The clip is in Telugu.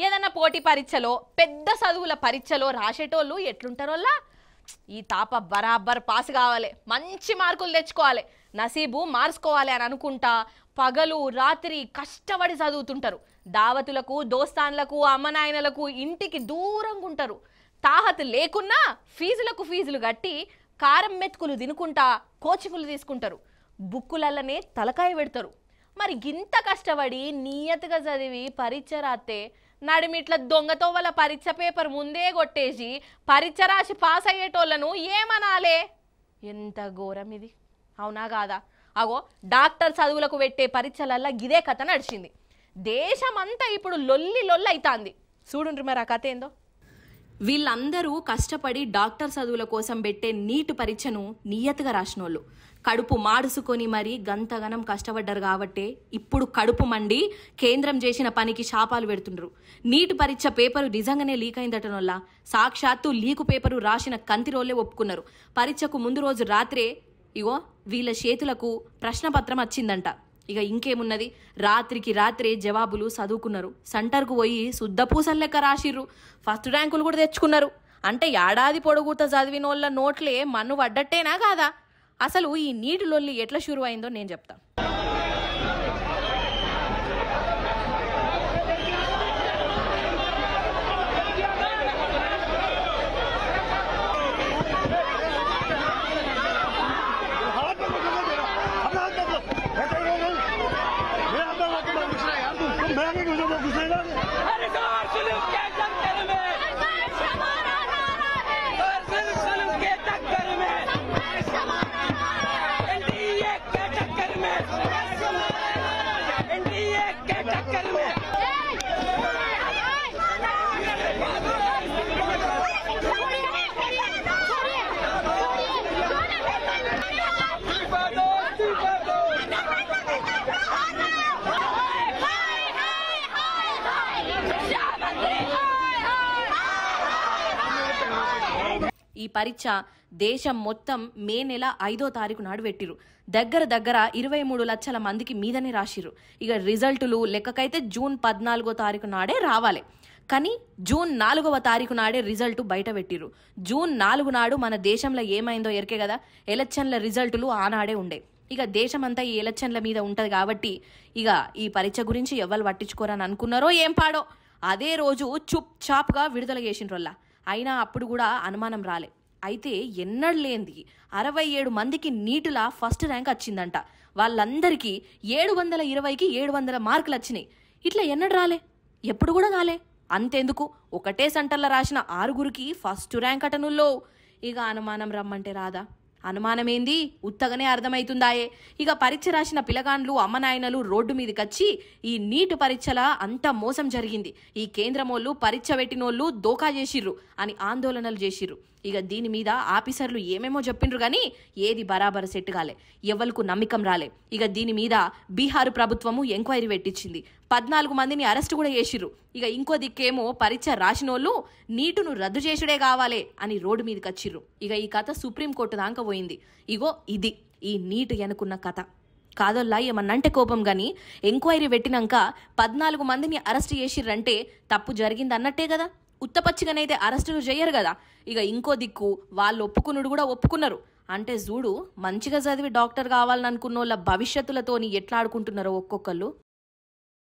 ఏదన్నా పోటీ పరీక్షలో పెద్ద చదువుల పరీక్షలో రాసేటోళ్ళు ఎట్లుంటారోల్లా ఈ తాప బరాబర్ పాస్ కావాలి, మంచి మార్కులు తెచ్చుకోవాలి, నసీబు మార్చుకోవాలి అని అనుకుంటా పగలు రాత్రి కష్టపడి చదువుతుంటారు. దావతులకు దోస్తాన్లకు అమ్మనాయనలకు ఇంటికి దూరంగా ఉంటారు. తాహత్ లేకున్నా ఫీజులు కట్టి కారం మెతుకులు తినుకుంటా కోచింగులు తీసుకుంటారు. బుక్కులల్లనే తలకాయ పెడతారు. మరి గింత కష్టపడి నియతగా చదివి పరీక్ష రాస్తే నడిమిట్ల దొంగతో వాళ్ళ పరీక్ష పేపర్ ముందే కొట్టేసి పరీక్ష రాసి పాస్ అయ్యేటోళ్ళను ఏమనాలే? ఎంత ఘోరం ఇది, అవునా కాదా? అగో డాక్టర్ చదువులకు పెట్టే పరీక్షలల్లా గిదే కథ నడిచింది. దేశమంతా ఇప్పుడు లొల్లి అవుతాంది. చూడుండ్రి మరి ఆ కథ ఏందో. వీళ్ళందరూ కష్టపడి డాక్టర్ చదువుల కోసం పెట్టే నీట్ పరీక్షను నియతగా రాసినోళ్ళు కడుపు మాడుసుకొని మరి గంతగనం కష్టపడ్డారు కాబట్టే ఇప్పుడు కడుపు మండి కేంద్రం చేసిన పనికి శాపాలు పెడుతుండ్రు. నీట్ పరీక్ష పేపరు నిజంగానే లీక్ అయిందటనోళ్ళ సాక్షాత్తు లీకు పేపరు రాసిన కంతిరోళ్లే ఒప్పుకున్నారు. పరీక్షకు ముందు రోజు రాత్రే ఇగో వీళ్ళ చేతులకు ప్రశ్నపత్రం వచ్చిందంట. ఇక ఇంకేమున్నది, రాత్రికి రాత్రే జవాబులు చదువుకున్నారు. సెంటర్కు పోయి శుద్ధ పూసలు లెక్క రాసిర్రు. ఫస్ట్ ర్యాంకులు కూడా తెచ్చుకున్నారు. అంటే ఏడాది పొడుగుత చదివినోళ్ళ నోట్లే మన్ను పడ్డట్టేనా కాదా? అసలు ఈ నీటి లొల్లి ఎట్లా షురు అయిందో నేను చెప్తా. ఈ పరీక్ష దేశం మొత్తం మే నెల 5వ తారీఖు నాడు పెట్టిరు. దగ్గర 23 లక్షల మందికి మీదనే రాసిరు. ఇక రిజల్టులు లెక్కకైతే జూన్ 14వ తారీఖు నాడే రావాలి. కానీ జూన్ 4వ తారీఖు నాడే రిజల్ట్ బయట పెట్టిరు. జూన్ 4 నాడు మన దేశంలో ఏమైందో ఎరికే కదా, ఎలక్షన్ల రిజల్టులు ఆనాడే ఉండే. ఇక దేశమంతా ఈ ఎలక్షన్ల మీద ఉంటది కాబట్టి ఇక ఈ పరీక్ష గురించి ఎవరు పట్టించుకోరని అనుకున్నారో ఏం పాడో అదే రోజు చుప్ చాప్గా విడుదల చేసిండ్రోల్లా. అయినా అప్పుడు కూడా అనుమానం రాలే. అయితే ఎన్నడు లేనిది 67 మందికి నీటులా ఫస్ట్ ర్యాంక్ వచ్చిందంట. వాళ్ళందరికీ 720కి 700 మార్కులు వచ్చినాయి. ఇట్లా ఎన్నడు రాలే, ఎప్పుడు కూడా కాలే. అంతెందుకు, ఒకటే సెంటర్లో రాసిన 6గురికి ఫస్ట్ ర్యాంక్ అటనుల్లో. ఇక అనుమానం రమ్మంటే రాదా? అనుమానమేంది, ఉత్తగానే అర్థమవుతుందాయే. ఇక పరీక్ష రాసిన పిలగాండ్లు అమ్మనాయనలు రోడ్డు మీదకొచ్చి ఈ నీట్ పరీక్షల అంత మోసం జరిగింది, ఈ కేంద్రమోళ్ళు పరీక్ష పెట్టినోళ్ళు దోకా చేసిర్రు అని ఆందోళనలు చేసిర్రు. ఇక దీని మీద ఆఫీసర్లు ఏమేమో చెప్పిండ్రు కానీ ఏది బరాబర్ సెట్ కాలే, ఎవ్వలకు నమ్మకం రాలే. ఇక దీని మీద బీహార్ ప్రభుత్వము ఎంక్వైరీ పెట్టించింది. 14 మందిని అరెస్ట్ కూడా చేసిర్రు. ఇక ఇంకో దిక్కేమో పరీక్ష రాసినోళ్ళు నీటును రద్దు చేసుడే కావాలే అని రోడ్డు మీదకి వచ్చిర్రు. ఇక ఈ కథ సుప్రీంకోర్టు దాకా పోయింది. ఇగో ఇది ఈ నీటు అనుకున్న కథ. కాదోల్లా ఏమన్నంటే కోపం గాని ఎంక్వైరీ పెట్టినాక 14 మందిని అరెస్ట్ చేసిర్రంటే తప్పు జరిగింది అన్నట్టే కదా. ఉత్తపచ్చిగానైతే అరెస్టులు చేయరు కదా. ఇక ఇంకో దిక్కు వాళ్ళు ఒప్పుకునుడు కూడా ఒప్పుకున్నారు. అంటే చూడు, మంచిగా చదివి డాక్టర్ కావాలని అనుకున్న వాళ్ళ భవిష్యత్తులతోని ఎట్లా ఆడుకుంటున్నారో ఒక్కొక్కళ్ళు.